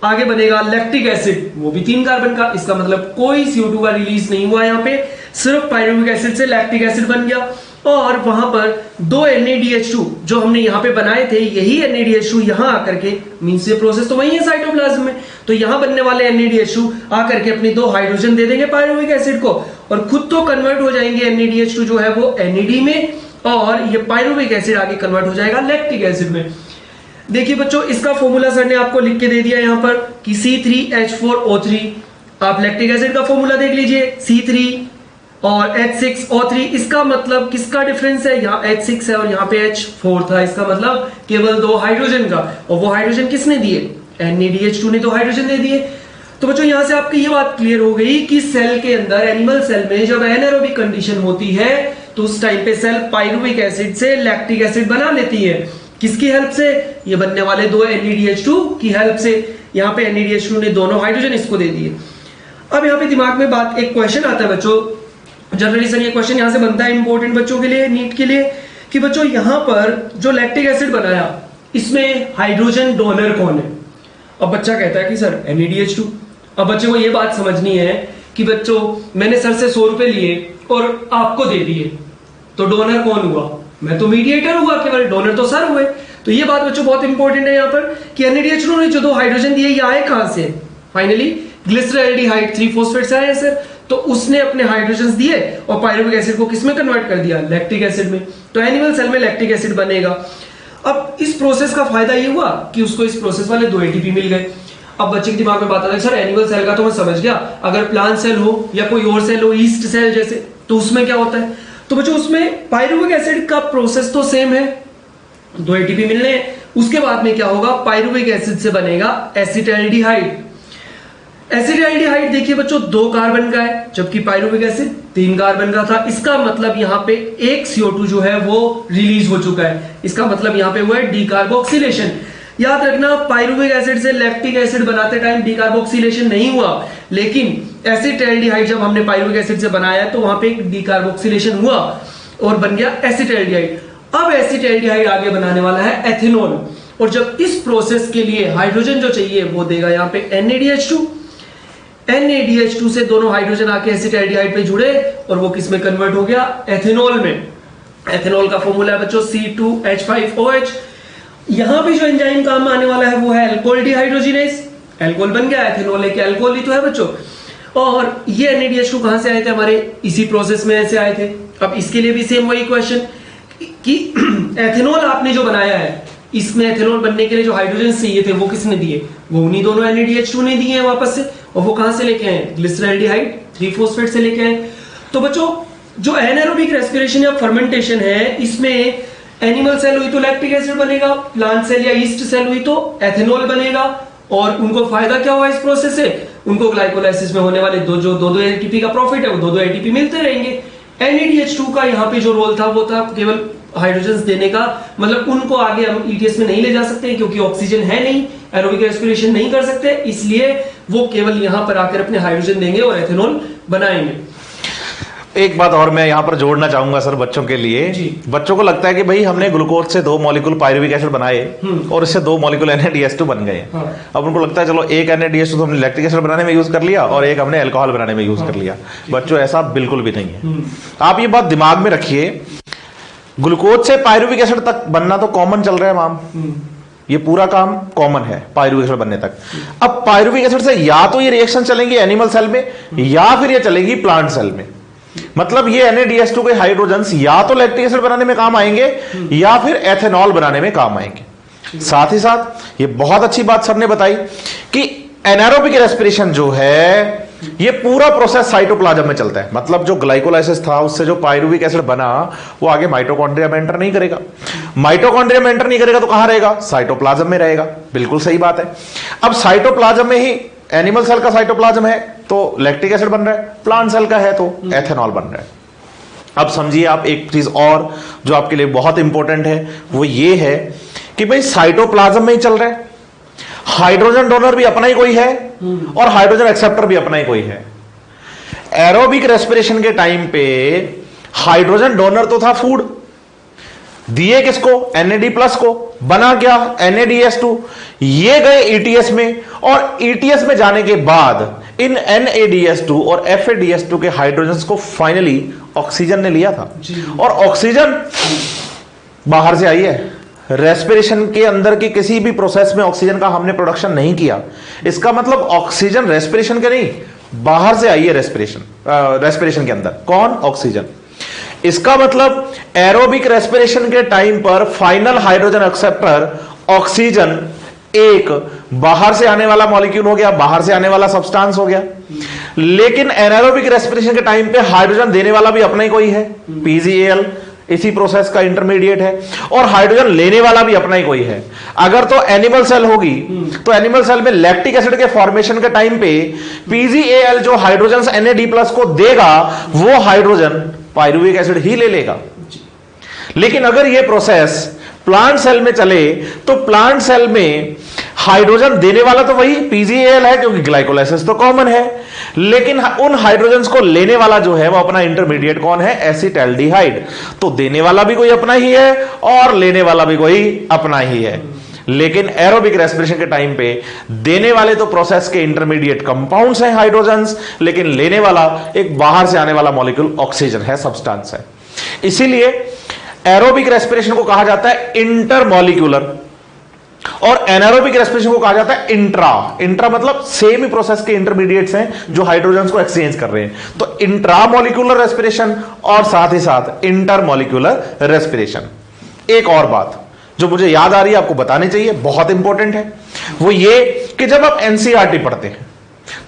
आगे बनेगा लैक्टिक एसिड, वो भी 3 कार्बन का। इसका मतलब कोई CO2 का रिलीज नहीं हुआ यहाँ पे, सिर्फ पायरुविक एसिड से लैक्टिक एसिड बन गया। और वहां पर 2 NADH2 जो हमने यहाँ पे बनाए थे, यही NADH2 यहाँ आकर के, मींस ये प्रोसेस तो वही है साइटोप्लाज्म में, तो यहाँ बनने वाले NADH2 आकर के अपनी 2 हाइड्रोजन दे देंगे पायरुविक एसिड को, और खुद तो कन्वर्ट हो जाएंगे NADH2 जो है वो NAD में, और ये पायरुविक एसिड आगे कन्वर्ट हो जाएगा लैक्टिक एसिड में। देखिए बच्चों इसका फॉर्मूला सर ने आपको लिख के दे दिया यहाँ पर कि C3H4O3। आप लैक्टिक एसिड का फॉर्मूला देख लीजिए, C3 और H6O3, इसका मतलब किसका डिफरेंस है, यहाँ H6 है और यहाँ पे H4 था, इसका मतलब केवल 2 हाइड्रोजन का, और वो हाइड्रोजन किसने दिए, NADH2 ने 2 हाइड्रोजन दे दिए। तो बच्चों यहां से आपकी ये बात क्लियर हो गई कि सेल के अंदर, एनिमल सेल में जब एनारोबिक कंडीशन होती है तो उस टाइम पे सेल पायरुविक एसिड से लैक्टिक एसिड बना लेती है। किसकी हेल्प से, ये बनने वाले 2 NADH2 की हेल्प से। यहाँ पे NADH2 ने दोनों हाइड्रोजन इसको दे दिए। अब यहाँ पे दिमाग में बात, एक क्वेश्चन आता है बच्चों, जनरली सर ये क्वेश्चन यहाँ से बनता है इंपॉर्टेंट बच्चों के लिए, नीट के लिए, कि बच्चों यहाँ पर जो लैक्टिक एसिड बनाया इसमें हाइड्रोजन डोनर कौन है। अब बच्चा कहता है कि सर NADH2। अब बच्चे को ये बात समझनी है कि बच्चों मैंने सर से 100 रुपए लिए और आपको दे दिए, तो डोनर कौन हुआ, मैं तो मीडिएटर हुआ केवल, डोनर तो सर हुए। तो ये बात बच्चों बहुत इंपॉर्टेंट है यहाँ पर कि NADH2 ने जो 2 हाइड्रोजन दिए ये आए कहां से, फाइनली ग्लिसरॉल्डिहाइड 3-फॉस्फेट से आए सर। तो उसने अपने हाइड्रोजन दिए और पायरुविक एसिड को किसमें कन्वर्ट कर दिया, लैक्टिक एसिड में। तो एनिमल सेल में लैक्टिक एसिड बनेगा। अब इस प्रोसेस का फायदा ये हुआ कि उसको इस प्रोसेस वाले 2 ATP मिल गए। अब बच्चे के दिमाग में बात आता है सर एनिमल सेल का तो मैं समझ गया, अगर प्लांट सेल हो या कोई और सेल हो, ईस्ट सेल जैसे, तो उसमें क्या होता है। तो बच्चों उसमें पायरुविक एसिड का प्रोसेस तो सेम है, 2 ATP मिलने हैं। उसके बाद में क्या होगा, पायरुविक एसिड से बनेगा एसिटाल्डिहाइड। एसिटाल्डिहाइड देखिए बच्चों 2 कार्बन का है, जबकि पायरुविक एसिड 3 कार्बन का था। इसका मतलब यहाँ पे एक CO2 जो है वो रिलीज हो चुका है, इसका मतलब यहाँ पे हुआ है डीकार्बोक्सिलेशन। याद रखना पायरुविक एसिड से लैक्टिक एसिड बनाते टाइम डीकार्बोक्सिलेशन नहीं हुआ, लेकिन एसिटाल्डिहाइड जब हमने पायरुविक एसिड से बनाया तो वहां पे एक डीकार्बोक्सिलेशन हुआ और बन गया एसिटाल्डिहाइड। अब एसिटाल्डिहाइड आगे बनाने वाला है एथेनॉल, और जब इस प्रोसेस के लिए हाइड्रोजन जो चाहिए वो देगा यहाँ पे NADH2। NADH2 से दोनों हाइड्रोजन आके एसिटाल्डिहाइड पे जुड़े और वो किस में कन्वर्ट हो गया, एथेनॉल में। एथेनॉल का फॉर्मूला है बच्चों C2H5OH। यहां पे जो एंजाइम काम आने वाला है वो है अल्कोहल डिहाइड्रोजिनेज। अल्कोहल बन गया, एथेनॉल एक अल्कोहल ही तो है बच्चों। और ये NADH2 कहां से आए थे, हमारे इसी प्रोसेस में से आए थे। अब इसके लिए भी सेम वही क्वेश्चन कि एथेनॉल आपने जो बनाया है, इसमें एथेनॉल बनने के लिए जो हाइड्रोजन चाहिए थे वो किसने दिए, वो उन्हीं दोनों NADH2 ने दिए हैं वापस से। और वो कहां से लेके आए, ग्लिसरॉल्डिहाइड 3-फॉस्फेट से लेके आए। तो बच्चों जो एनारोबिक रेस्पिरेशन या फर्मेंटेशन है, इसमें एनिमल सेल हुई तो लैक्टिक एसिड बनेगा, प्लांट सेल या ईस्ट सेल हुई तो एथेनॉल बनेगा। और उनको फायदा क्या हुआ इस प्रोसेस से, उनको ग्लाइकोलाइसिस में होने वाले दो ATP का प्रॉफिट है, वो 2 ATP मिलते रहेंगे। NADH2 का यहाँ पे जो रोल था वो था केवल हाइड्रोजन देने का, मतलब उनको आगे हम ETS में नहीं ले जा सकते क्योंकि ऑक्सीजन है नहीं, एरोबिक रेस्पिरेशन नहीं कर सकते, इसलिए वो केवल यहाँ पर आकर अपने हाइड्रोजन देंगे और एथेनॉल बनाएंगे। एक बात और मैं यहाँ पर जोड़ना चाहूंगा सर बच्चों के लिए। बच्चों को लगता है कि भाई हमने ग्लूकोज से 2 मॉलिक्यूल पायरुविक एसिड बनाए और इससे 2 मॉलिक्यूल NADH2 बन गए। अब उनको लगता है चलो एक NADH2 तो हमने लैक्टिक एसिड बनाने में यूज कर लिया और एक हमने अल्कोहल बनाने में यूज कर लिया। बच्चों ऐसा बिल्कुल भी नहीं है। आप ये बात दिमाग में रखिए, ग्लूकोज से पायरुविक एसिड तक बनना तो कॉमन चल रहा है माम, ये पूरा काम कॉमन है पायरुविक एसिड बनने तक। अब पायरुविक एसिड से या तो ये रिएक्शन चलेंगी एनिमल सेल में या फिर ये चलेगी प्लांट सेल में। मतलब ये NADH2 के हाइड्रोजन्स या तो लैक्टिक एसिड बनाने में काम आएंगे या फिर एथेनॉल बनाने में काम आएंगे। साथ ही साथ ये बहुत अच्छी बात सर ने बताई कि एनारोबिक रेस्पिरेशन जो है ये पूरा प्रोसेस साइटोप्लाज्म में चलता है। मतलब जो ग्लाइकोलाइसिस था उससे जो पायरुविक एसिड बना वो आगे माइटोकॉन्ड्रिया में एंटर नहीं करेगा। माइटोकॉन्ड्रिया में एंटर नहीं करेगा तो कहां रहेगा, साइटोप्लाज्म में रहेगा। बिल्कुल सही बात है। अब साइटोप्लाज्म में ही एनिमल सेल का साइटोप्लाज्म है तो लैक्टिक एसिड बन रहा है, प्लांट सेल का है तो एथेनॉल बन रहा है। अब समझिए आप एक चीज और जो आपके लिए बहुत इंपॉर्टेंट है, वो ये है कि भाई साइटोप्लाज्म में ही चल रहा है, हाइड्रोजन डोनर भी अपना ही कोई है और हाइड्रोजन एक्सेप्टर भी अपना ही कोई है। एरोबिक रेस्पिरेशन के टाइम पे हाइड्रोजन डोनर तो था फूड, दिए किसको? NAD+ को, बना क्या? NADH2। ये गए ETS में, और ETS में जाने के बाद इन NADH2 और FADH2 के हाइड्रोजन को फाइनली ऑक्सीजन ने लिया था, और ऑक्सीजन बाहर से आई है। रेस्पिरेशन के अंदर की किसी भी प्रोसेस में ऑक्सीजन का हमने प्रोडक्शन नहीं किया, इसका मतलब ऑक्सीजन रेस्पिरेशन के नहीं, बाहर से आई है रेस्पिरेशन के अंदर। कौन? ऑक्सीजन। इसका मतलब एरोबिक रेस्पिरेशन के टाइम पर फाइनल हाइड्रोजन एक्सेप्टर ऑक्सीजन एक बाहर से आने वाला मॉलिक्यूल हो गया, बाहर से आने वाला सब्सटेंस हो गया। लेकिन एनारोबिक रेस्पिरेशन के टाइम पे हाइड्रोजन देने वाला भी अपना ही कोई है, PgAl, इसी प्रोसेस का इंटरमीडिएट है, और हाइड्रोजन लेने वाला भी अपना ही कोई है। अगर तो एनिमल सेल होगी तो एनिमल सेल में लैक्टिक एसिड के फॉर्मेशन के टाइम पे PgAl जो हाइड्रोजन NAD+ को देगा, वो हाइड्रोजन पायरुविक एसिड ही ले लेगा। लेकिन अगर यह प्रोसेस प्लांट सेल में चले तो प्लांट सेल में हाइड्रोजन देने वाला तो वही PgAl है, क्योंकि ग्लाइकोलाइसिस तो कॉमन है, लेकिन उन हाइड्रोजन्स को लेने वाला जो है वो अपना इंटरमीडिएट कौन है? एसिटाल्डिहाइड। तो देने वाला भी कोई अपना ही है और लेने वाला भी कोई अपना ही है। लेकिन एरोबिक रेस्पिरेशन के टाइम पे देने वाले तो प्रोसेस के इंटरमीडिएट कंपाउंड्स हैं हाइड्रोजन्स, लेकिन लेने वाला एक बाहर से आने वाला मॉलिक्यूल ऑक्सीजन है, सब्सटेंस है। इसीलिए एरोबिक रेस्पिरेशन को कहा जाता है इंटरमॉलिक्यूलर, और एनारोबिक रेस्पिरेशन को कहा जाता है इंट्रा। इंट्रा मतलब सेम ही प्रोसेस के इंटरमीडिएट्स हैं जो हाइड्रोजन्स को एक्सचेंज कर रहे हैं। तो इंट्रामॉलिक्यूलर रेस्पिरेशन और साथ ही साथ इंटरमॉलिक्यूलर रेस्पिरेशन। एक और बात जो मुझे याद आ रही है, आपको बतानी चाहिए, बहुत इंपॉर्टेंट है, वो ये कि जब आप NCERT पढ़ते हैं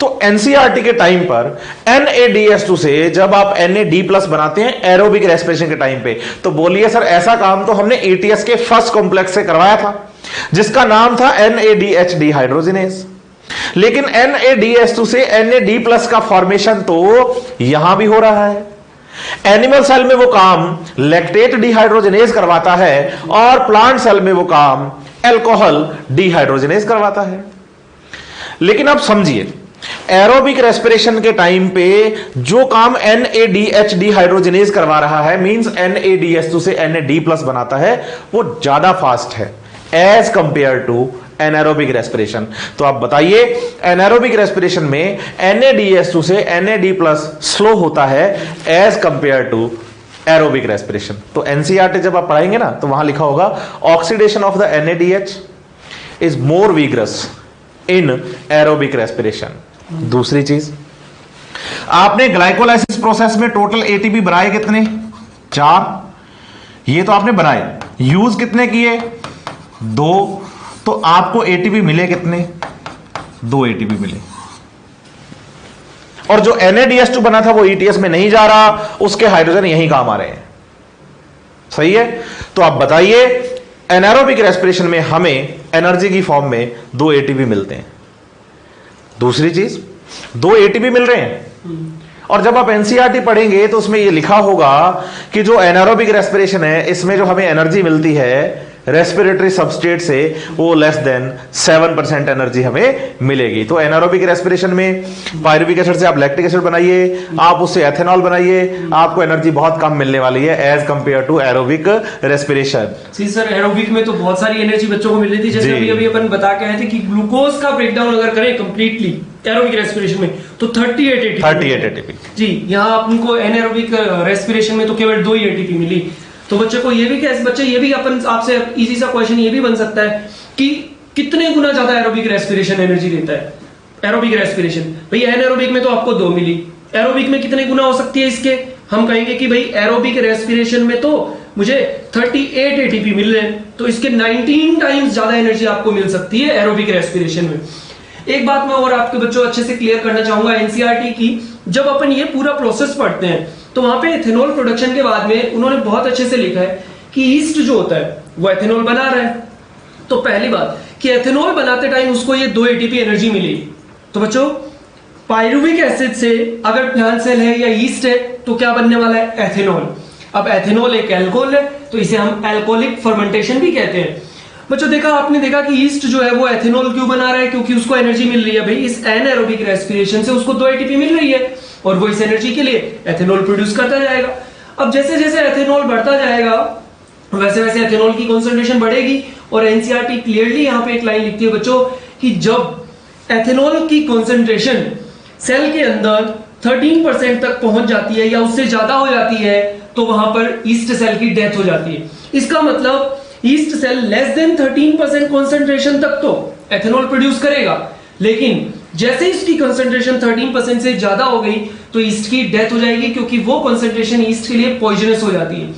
तो NCERT के टाइम पर NADH2 से जब आप NAD+ बनाते हैं एरोबिक रेस्पिरेशन के टाइम पे, तो बोलिए सर ऐसा काम तो हमने ETS के फर्स्ट कॉम्प्लेक्स से करवाया था जिसका नाम था NADH डिहाइड्रोजिनेज। लेकिन NADH2 से NAD+ का फॉर्मेशन तो यहां भी हो रहा है। एनिमल सेल में वो काम लैक्टेट डिहाइड्रोजिनेज करवाता है और प्लांट सेल में वो काम अल्कोहल डिहाइड्रोजिनेज करवाता है। लेकिन आप समझिए, एरोबिक रेस्पिरेशन के टाइम पे जो काम NADH डिहाइड्रोजिनेज करवा रहा है, मींस NADH2 से NAD+ बनाता है, वो ज्यादा फास्ट है as compare to anaerobic respiration. तो आप बताइए, एनारोबिक रेस्पिरेशन में NADH2 से NAD+ स्लो होता है as compare to aerobic respiration. तो NCERT जब आप पढ़ाएंगे ना, तो वहां लिखा होगा oxidation of the NADH is more vigorous in aerobic respiration. दूसरी चीज, आपने ग्लाइकोलाइसिस प्रोसेस में टोटल ATP बनाए कितने? 4। ये तो आपने बनाए, यूज कितने किए? 2। तो आपको ATP मिले कितने? 2 ATP मिले। और जो NADH2 बना था वो ETS में नहीं जा रहा, उसके हाइड्रोजन यहीं काम आ रहे हैं। सही है? तो आप बताइए, एनारोबिक रेस्पिरेशन में हमें एनर्जी की फॉर्म में 2 ATP मिलते हैं। दूसरी चीज, 2 ATP मिल रहे हैं, और जब आप NCERT पढ़ेंगे तो उसमें यह लिखा होगा कि जो एनारोबिक रेस्पिरेशन है, इसमें जो हमें एनर्जी मिलती है रेस्पिरेटरी सबस्ट्रेट से, वो लेस देन 7% एनर्जी हमें मिलेगी। तो एनारोबिक रेस्पिरेशन में पायरुविक एसिड से आप लैक्टिक एसिड बनाइए, आप उससे एथेनॉल बनाइए, आपको एनर्जी बहुत कम मिलने वाली है as compare to aerobic respiration. जी सर, एरोबिक में तो बहुत सारी एनर्जी बच्चों को मिल रही थी, जैसे अभी अपन बता के आए थे कि ग्लूकोज का ब्रेकडाउन अगर करें कंप्लीटली एरोबिक रेस्पिरेशन में तो 38 ATP। जी, यहाँ आपको एनारोबिक रेस्पिरेशन में तो केवल 2 ही ATP मिली। तो बच्चे को ये भी ये भी अपन आपसे इजी सा क्वेश्चन ये भी बन सकता है कि कितने गुना ज्यादा एरोबिक रेस्पिरेशन एनर्जी देता है? एरोबिक रेस्पिरेशन भाई, एनारोबिक में तो आपको 2 मिली, एरोबिक में कितने गुना हो सकती है इसके? हम कहेंगे कि भाई एरोबिक रेस्पिरेशन में तो मुझे 38 ATP मिल रहे हैं, तो इसके 19 टाइम्स ज्यादा एनर्जी आपको मिल सकती है एरोबिक रेस्पिरेशन में। एक बात मैं और आपके बच्चों अच्छे से क्लियर करना चाहूंगा NCERT की, जब अपन ये पूरा प्रोसेस पढ़ते हैं तो वहां पे एथेनॉल प्रोडक्शन के बाद में उन्होंने बहुत अच्छे से लिखा है कि ईस्ट जो होता है वो एथेनॉल बना रहा है। तो पहली बात कि एथेनॉल बनाते टाइम उसको ये 2 ATP एनर्जी मिली। तो बच्चों पायरुविक एसिड से अगर प्लांट सेल है या यीस्ट है तो क्या बनने वाला है? एथेनॉल। अब एथेनॉल एक एल्कोहल है तो इसे हम एल्कोहलिक फर्मेंटेशन भी कहते हैं। बच्चों देखा, आपने देखा कि यीस्ट जो है वो एथेनॉल क्यों बना रहा है? क्योंकि उसको एनर्जी मिल रही है भाई, इस एनाएरोबिक रेस्पिरेशन से उसको 2 एटीपी मिल रही है और वो इस एनर्जी के लिए एथेनॉल प्रोड्यूस करता जाएगा। अब जैसे जैसे एथेनॉल बढ़ता जाएगा वैसे वैसे एथेनॉल की कॉन्सेंट्रेशन बढ़ेगी और एनसीईआरटी क्लियरली यहाँ पे एक लाइन लिखती है बच्चों कि जब एथेनॉल की कॉन्सेंट्रेशन सेल के अंदर 13% तक पहुंच जाती है या उससे ज्यादा हो जाती है तो वहां पर ईस्ट सेल की डेथ हो जाती है। इसका मतलब yeast cell less than 13% concentration तक तो एथेनॉल प्रोड्यूस करेगा, लेकिन जैसे इसकी कॉन्सेंट्रेशन 13% से ज्यादा हो गई तो ईस्ट की डेथ हो जाएगी, क्योंकि वो कॉन्सेंट्रेशन ईस्ट के लिए पॉइजनस हो जाती है।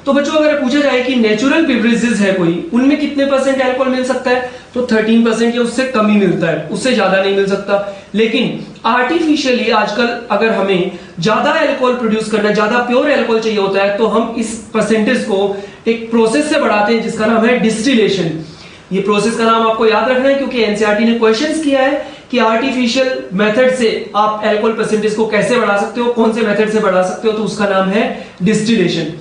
तो बच्चों अगर पूछा जाए कि नेचुरल बेवरेजेस है कोई, उनमें कितने परसेंट अल्कोहल मिल सकता है, तो 13% या उससे कम ही मिलता है, उससे ज्यादा नहीं मिल सकता। लेकिन आर्टिफिशियली आजकल अगर हमें ज्यादा अल्कोहल प्रोड्यूस करना, ज्यादा प्योर अल्कोहल चाहिए होता है तो हम इस परसेंटेज को एक प्रोसेस से बढ़ाते हैं जिसका नाम है डिस्टिलेशन। ये प्रोसेस का नाम आपको याद रखना है क्योंकि एनसीईआरटी ने क्वेश्चंस किया है कि आर्टिफिशियल मेथड से आप अल्कोहल परसेंटेज को कैसे बढ़ा सकते हो, कौन से मेथड से बढ़ा सकते हो, तो उसका नाम है डिस्टिलेशन।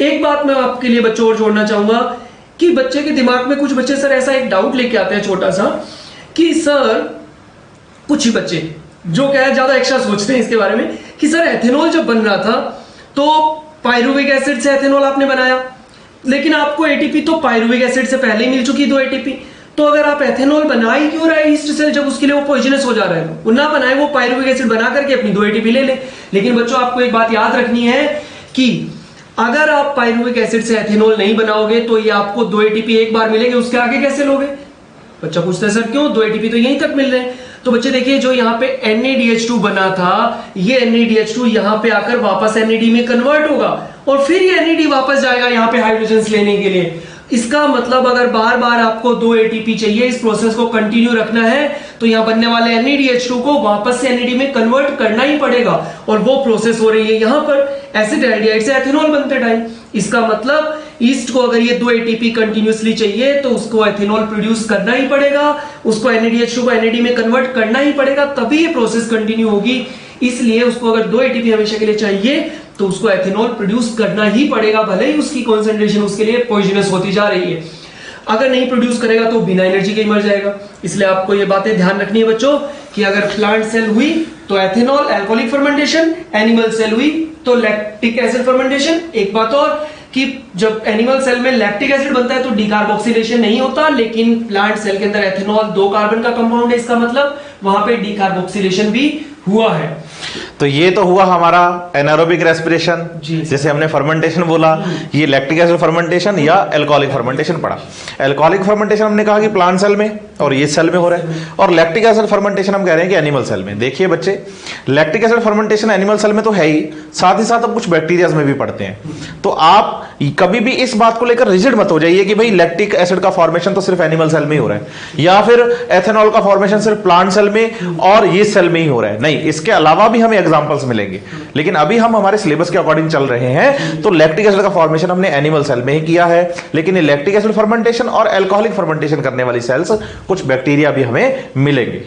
एक बात मैं आपके लिए बच्चों और जोड़ना चाहूंगा कि बच्चे के दिमाग में, कुछ बच्चे सर ऐसा एक डाउट लेके आते हैं छोटा सा कि सर, कुछ ही बच्चे जो क्या है ज्यादा एक्स्ट्रा सोचते हैं इसके बारे में कि सर एथेनॉल जब बन रहा था तो पायरुविक एसिड से एथेनॉल आपने बनाया, लेकिन आपको एटीपी तो पायरुविक एसिड से पहले ही मिल चुकी 2 एटीपी, तो अगर आप एथेनॉल बना ही क्यों रहा है ईस्ट सेल जब उसके लिए वो पॉइजनस हो जा रहा है? वो ना बनाए, वो पायरुविक एसिड बना करके अपनी 2 एटीपी ले ले। लेकिन बच्चों आपको एक बात याद रखनी है कि अगर आप पायरुविक एसिड से एथेनॉल नहीं बनाओगे तो ये आपको 2 एटीपी एक बार मिलेंगे, उसके आगे कैसे लोगे? बच्चा पूछता है सर क्यों, 2 एटीपी तो यहीं तक मिल रहे हैं। तो बच्चे देखिए, जो यहाँ पे NADH2 बना था, ये NADH2 यहाँ पे आकर वापस NAD में कन्वर्ट होगा और फिर ये NAD वापस जाएगा यहाँ पे हाइड्रोजन लेने के लिए। इसका मतलब अगर बार बार आपको 2 एटीपी चाहिए, इस प्रोसेस को कंटिन्यू रखना है, तो यहाँ बनने वाले NADH2 को वापस से NAD में कन्वर्ट करना ही पड़ेगा और वो प्रोसेस हो रही है यहाँ पर एसिड से एथेनॉल बनते टाइम। इसका मतलब ईस्ट को अगर ये 2 एटीपी कंटिन्यूअसली चाहिए तो उसको एथेनॉल प्रोड्यूस करना ही पड़ेगा, उसको NADH2 को NAD में कन्वर्ट करना ही पड़ेगा, तभी ये प्रोसेस कंटिन्यू होगी। इसलिए उसको अगर 2 एटीपी हमेशा के लिए चाहिए तो उसको एथेनॉल प्रोड्यूस करना ही पड़ेगा, भले ही उसकी कॉन्सेंट्रेशन उसके लिए पॉइजनस होती जा रही है। अगर नहीं प्रोड्यूस करेगा तो बिना एनर्जी के ही मर जाएगा। इसलिए आपको ये बातें ध्यान रखनी है बच्चों कि अगर प्लांट सेल हुई तो ethanol alcoholic fermentation, animal cell हुई तो लैक्टिक एसिड फर्मेंटेशन। एक बात और कि जब एनिमल सेल में लैक्टिक एसिड बनता है तो डीकार्बोक्सिलेशन नहीं होता, लेकिन प्लांट सेल के अंदर एथेनॉल 2 कार्बन का कंपाउंड है, इसका मतलब वहां पे डीकार्बोक्सिलेशन भी हुआ है। तो ये तो हुआ हमारा एनारोबिक रेस्पिरेशन, जैसे हमने फर्मेंटेशन बोला, ये लैक्टिक एसिड फर्मेंटेशन या अल्कोहलिक फर्मेंटेशन पड़ा। अल्कोहलिक फर्मेंटेशन हमने कहा कि प्लांट सेल में और ये सेल में हो रहा है, और लैक्टिक एसिड फर्मेंटेशन हम कह रहे हैं कि एनिमल सेल में। देखिए बच्चे, lactic acid fermentation animal cell में तो है ही, साथ ही साथ अब कुछ बैक्टीरियाज में भी पड़ते हैं। तो आप कभी भी इस बात को लेकर रिजिड मत हो जाइए कि भाई लैक्टिक एसिड का फॉर्मेशन तो सिर्फ एनिमल सेल में ही हो रहा है या फिर एथेनॉल का फॉर्मेशन सिर्फ प्लांट सेल में और ये सेल में ही हो रहा है। नहीं, इसके अलावा भी हमें एग्जांपल्स मिलेंगे, लेकिन अभी हम हमारे सिलेबस के अकॉर्डिंग चल रहे हैं। तो लैक्टिक एसिड का फॉर्मेशन हमने एनिमल सेल में ही किया है, लेकिन ये लैक्टिक एसिड फर्मेंटेशन और अल्कोहलिक फर्मेंटेशन करने वाली सेल्स कुछ बैक्टीरिया भी हमें मिलेंगे।